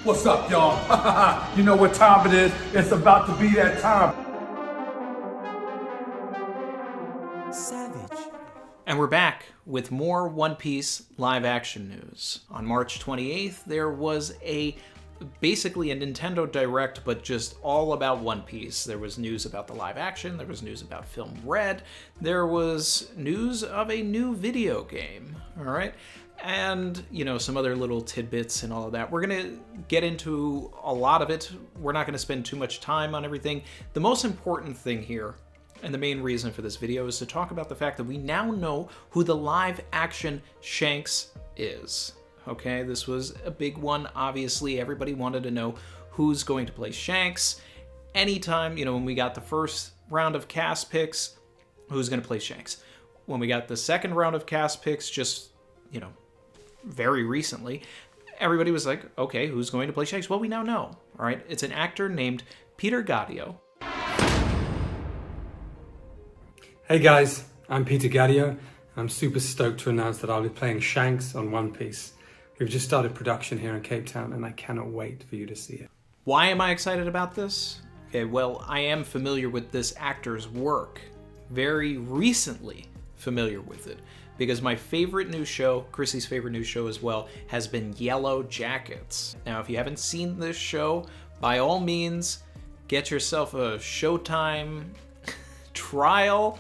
What's up, y'all? You know what time it is. It's about to be that time. Savage. And we're back with more One Piece live action news. On March 28th, there was basically a Nintendo Direct, but just all about One Piece. There was news about the live action, there was news about Film Red, there was news of a new video game, all right? And, you know, some other little tidbits and all of that. We're going to get into a lot of it. We're not going to spend too much time on everything. The most important thing here, and the main reason for this video, is to talk about the fact that we now know who the live action Shanks is. Okay, this was a big one. Obviously, everybody wanted to know who's going to play Shanks. Anytime, you know, when we got the first round of cast picks, who's going to play Shanks? When we got the second round of cast picks, just, you know, very recently, everybody was like, okay, who's going to play Shanks? Well, we now know, all right? It's an actor named Peter Gadiot. Hey guys, I'm Peter Gadiot. I'm super stoked to announce that I'll be playing Shanks on One Piece. We've just started production here in Cape Town and I cannot wait for you to see it. Why am I excited about this? Okay, well, I am familiar with this actor's work. Very recently familiar with it. Because my favorite new show, Chrissy's favorite new show as well, has been Yellow Jackets. Now, if you haven't seen this show, by all means, get yourself a Showtime trial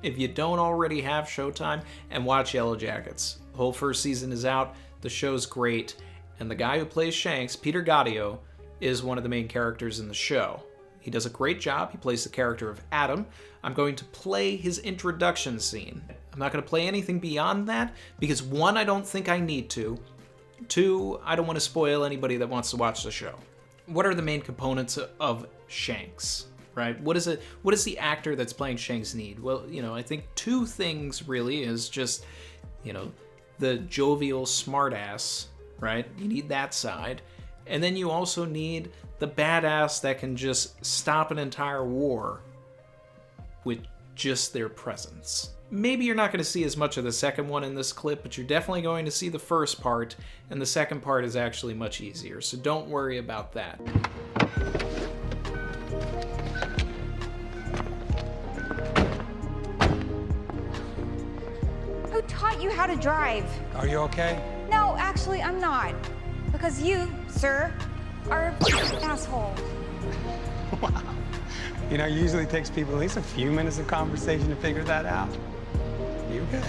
if you don't already have Showtime, and watch Yellow Jackets. The whole first season is out, the show's great, and the guy who plays Shanks, Peter Gadiot, is one of the main characters in the show. He does a great job. He plays the character of Adam. I'm going to play his introduction scene. I'm not going to play anything beyond that because, one, I don't think I need to. Two, I don't want to spoil anybody that wants to watch the show. What are the main components of Shanks, right? What does the actor that's playing Shanks need? Well, you know, I think two things really is just, you know, the jovial smartass, right? You need that side. And then you also need the badass that can just stop an entire war with just their presence. Maybe you're not going to see as much of the second one in this clip, but you're definitely going to see the first part, and the second part is actually much easier, so don't worry about that. Who taught you how to drive? Are you okay? No, actually, I'm not. Because you, sir, are an asshole. Wow. You know, it usually takes people at least a few minutes of conversation to figure that out. You good?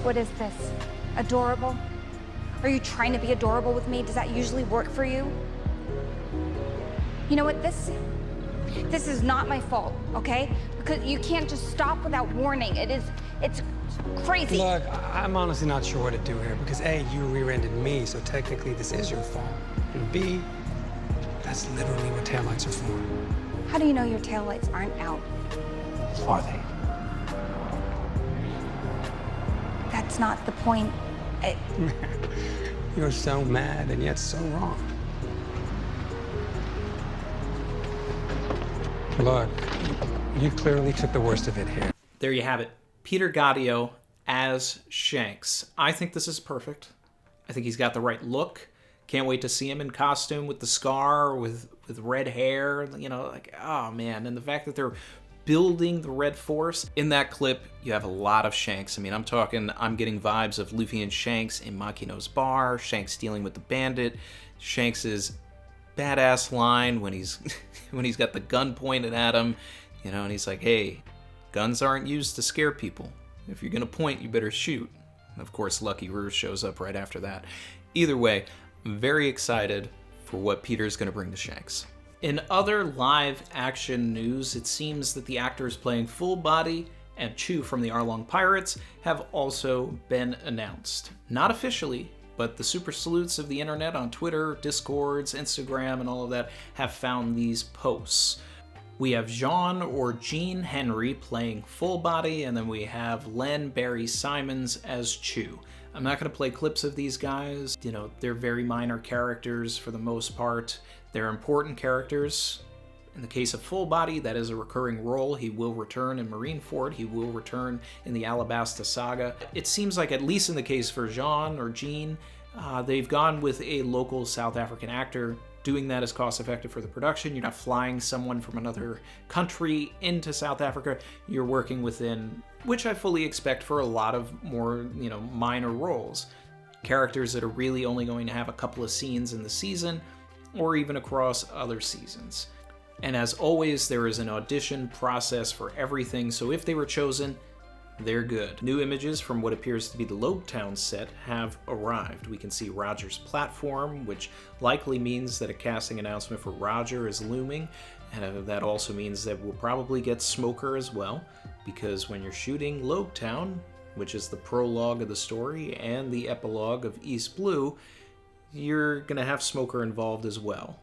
What is this? Adorable? Are you trying to be adorable with me? Does that usually work for you? You know what, this is not my fault, okay? Because you can't just stop without warning. It's crazy. Look, I'm honestly not sure what to do here because A, you rear-ended me, so technically this is your fault. And B, that's literally what taillights are for. How do you know your taillights aren't out? Are they? That's not the point. You're so mad and yet so wrong. Look, you clearly took the worst of it here. There you have it. Peter Gadiot as Shanks. I think this is perfect. I think he's got the right look. Can't wait to see him in costume with the scar, with red hair, you know, like, oh man. And the fact that they're building the Red Force. In that clip, you have a lot of Shanks. I mean, I'm getting vibes of Luffy and Shanks in Makino's bar, Shanks dealing with the bandit, Shanks's badass line when he's got the gun pointed at him, you know, and he's like, hey, guns aren't used to scare people. If you're gonna point, you better shoot. And of course, Lucky Rouge shows up right after that. Either way, I'm very excited for what Peter's gonna bring to Shanks. In other live action news, it seems that the actors playing Full Body and Chew from the Arlong Pirates have also been announced. Not officially, but the super sleuths of the internet on Twitter, Discords, Instagram, and all of that have found these posts. We have Jean or Gene Henry playing Full Body, and then we have Len Barry Simons as Chew. I'm not going to play clips of these guys. You know, they're very minor characters for the most part. They're important characters. In the case of Full Body, that is a recurring role. He will return in Marineford. He will return in the Alabasta Saga. It seems like, at least in the case for Jean or Jean, They've gone with a local South African actor. Doing that is cost effective for the production. You're not flying someone from another country into South Africa. You're working within, which I fully expect for a lot of more, minor roles. Characters that are really only going to have a couple of scenes in the season, or even across other seasons. And as always, there is an audition process for everything, so if they were chosen, they're good. New images from what appears to be the Loguetown set have arrived. We can see Roger's platform, which likely means that a casting announcement for Roger is looming, and that also means that we'll probably get Smoker as well, because when you're shooting Loguetown, which is the prologue of the story and the epilogue of East Blue, you're gonna have Smoker involved as well.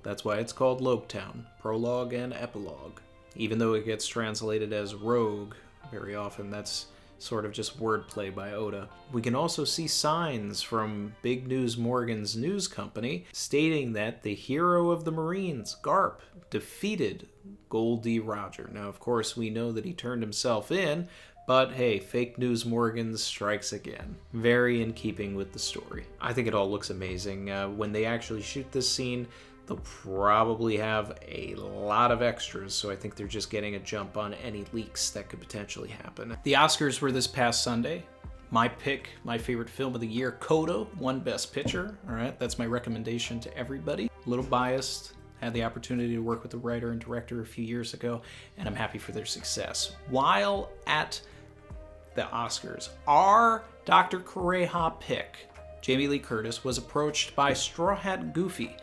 That's why it's called Loguetown, prologue and epilogue. Even though it gets translated as Rogue very often, that's sort of just wordplay by Oda. We can also see signs from Big News Morgan's news company stating that the hero of the Marines, Garp, defeated Goldie Roger. Now, of course, we know that he turned himself in, but hey, Fake News Morgan strikes again. Very in keeping with the story. I think it all looks amazing. When they actually shoot this scene, they'll probably have a lot of extras, so I think they're just getting a jump on any leaks that could potentially happen. The Oscars were this past Sunday. My pick, my favorite film of the year, Coda, won Best Picture. All right, that's my recommendation to everybody. A little biased. Had the opportunity to work with the writer and director a few years ago, and I'm happy for their success. While at the Oscars, our Dr. Kureha pick, Jamie Lee Curtis, was approached by Straw Hat Goofy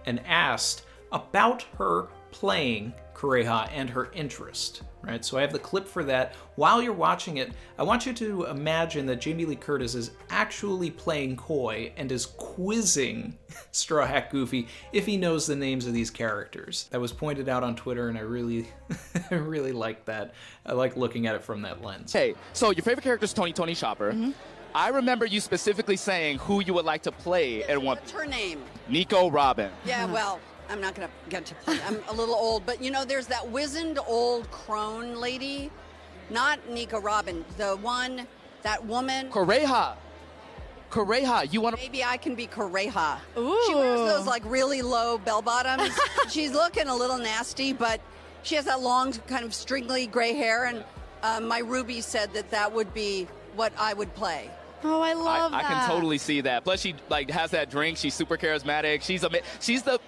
and asked about her playing Kureha and her interest, right? So I have the clip for that. While you're watching it, I want you to imagine that Jamie Lee Curtis is actually playing coy and is quizzing Straw Hat Goofy if he knows the names of these characters. That was pointed out on Twitter, and I really, I really like that. I like looking at it from that lens. Hey, so your favorite character is Tony Chopper. Mm-hmm. I remember you specifically saying who you would like to play at one. What's her name? Nico Robin. Yeah, well, I'm not going to get to play. I'm a little old, but there's that wizened old crone lady. Not Nico Robin, that woman. Kureha, you want to... Maybe I can be Kureha. Ooh. She wears those really low bell bottoms. She's looking a little nasty, but she has that long kind of stringly gray hair, and my Ruby said that would be what I would play. Oh, I love that. I can totally see that. Plus, she has that drink. She's super charismatic. She's the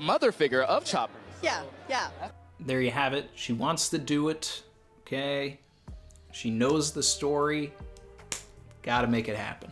mother figure of Chopper. Yeah. There you have it. She wants to do it. Okay. She knows the story. Gotta make it happen.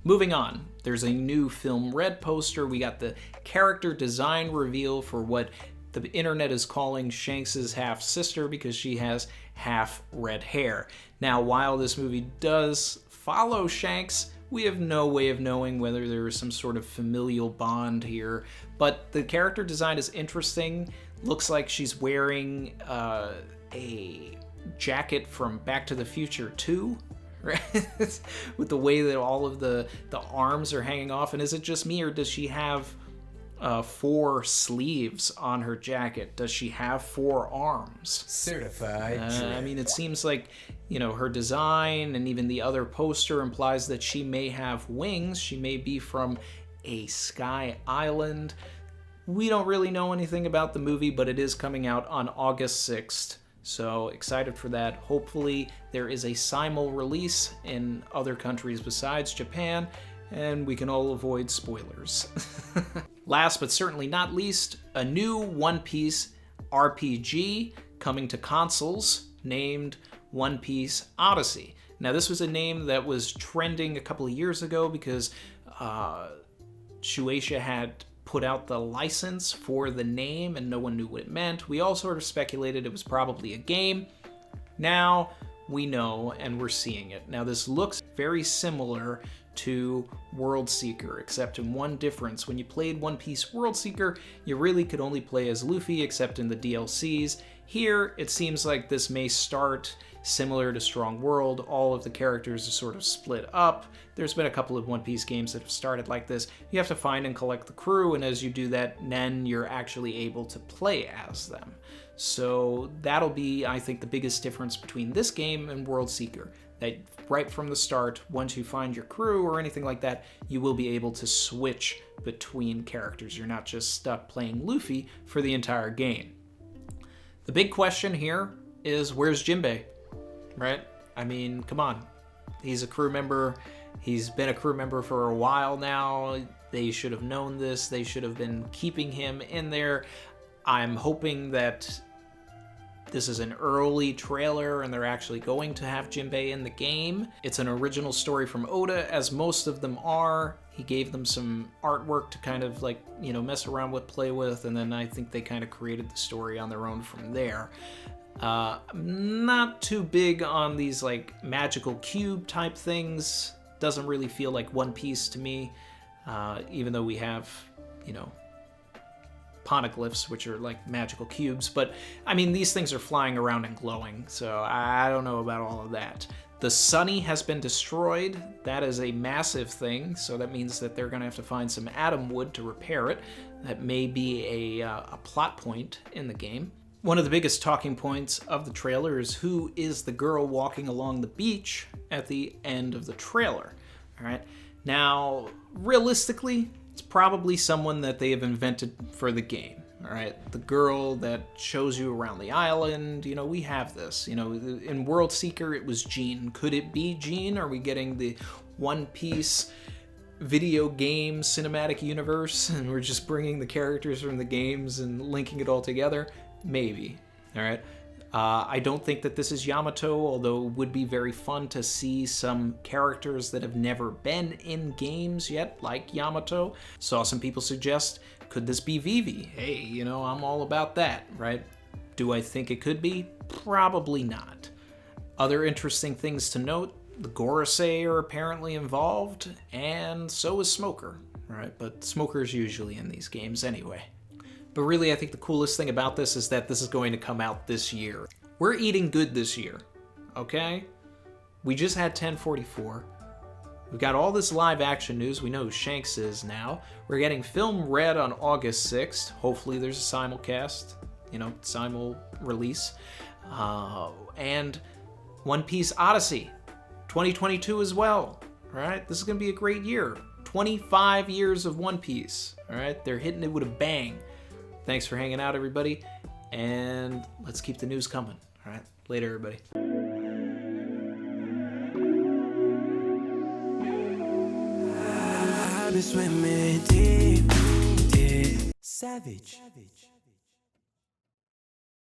Moving on. There's a new Film Red poster. We got the character design reveal for what the internet is calling Shanks' half-sister, because she has half red hair. Now, while this movie does follow Shanks, we have no way of knowing whether there is some sort of familial bond here, but the character design is interesting. Looks like she's wearing a jacket from Back to the Future 2, right? With the way that all of the arms are hanging off. And is it just me, or does she have 4 sleeves on her jacket? Does she have 4 arms? Certified. I mean, it seems like, her design and even the other poster implies that she may have wings. She may be from a sky island. We don't really know anything about the movie, but it is coming out on August 6th. So excited for that. Hopefully there is a simul release in other countries besides Japan, and we can all avoid spoilers. Last but certainly not least, a new One Piece RPG coming to consoles named One Piece Odyssey. Now, this was a name that was trending a couple of years ago because Shueisha had put out the license for the name and no one knew what it meant. We all sort of speculated it was probably a game. Now we know, and we're seeing it. Now, this looks very similar to World Seeker, except in one difference. When you played One Piece World Seeker, you really could only play as Luffy, except in the DLCs. Here, it seems like this may start similar to Strong World. All of the characters are sort of split up. There's been a couple of One Piece games that have started like this. You have to find and collect the crew, and as you do that, then you're actually able to play as them. So that'll be, I think, the biggest difference between this game and World Seeker. that right from the start, once you find your crew or anything like that, you will be able to switch between characters. You're not just stuck playing Luffy for the entire game. The big question here is, where's Jinbei, right? I mean, come on. He's a crew member. He's been a crew member for a while now. They should have known this. They should have been keeping him in there. I'm hoping that this is an early trailer and they're actually going to have Jinbei in the game. It's an original story from Oda, as most of them are. He gave them some artwork to kind of like, you know, mess around with, play with, and then I think they kind of created the story on their own from there. I'm not too big on these like magical cube type things. Doesn't really feel like One Piece to me, even though we have, you know, poneglyphs, which are like magical cubes. But I mean, these things are flying around and glowing, so I don't know about all of that. The Sunny has been destroyed. That is a massive thing, so that means that they're gonna have to find some atom wood to repair it. That may be a plot point in the game. One of the biggest talking points of the trailer is who is the girl walking along the beach at the end of the trailer. All right. Now, realistically, it's probably someone that they have invented for the game. All right. The girl that shows you around the island. You know, we have this. You know, in World Seeker, it was Jean. Could it be Jean? Are we getting the One Piece video game cinematic universe and we're just bringing the characters from the games and linking it all together? Maybe. All right. I don't think that this is Yamato, although it would be very fun to see some characters that have never been in games yet, like Yamato. Saw some people suggest, could this be Vivi? Hey, you know, I'm all about that, right? Do I think it could be? Probably not. Other interesting things to note, the Gorosei are apparently involved, and so is Smoker, right? But Smoker's usually in these games anyway. But really, I think the coolest thing about this is that this is going to come out this year. We're eating good this year, okay? We just had 1044. We've got all this live action news. We know who Shanks is now. We're getting Film Red on August 6th. Hopefully there's a simulcast, you know, simul release. And One Piece Odyssey, 2022 as well, all right? This is going to be a great year. 25 years of One Piece, all right? They're hitting it with a bang. Thanks for hanging out, everybody, and let's keep the news coming. All right, later, everybody. I've been swimming deep, deep. Savage.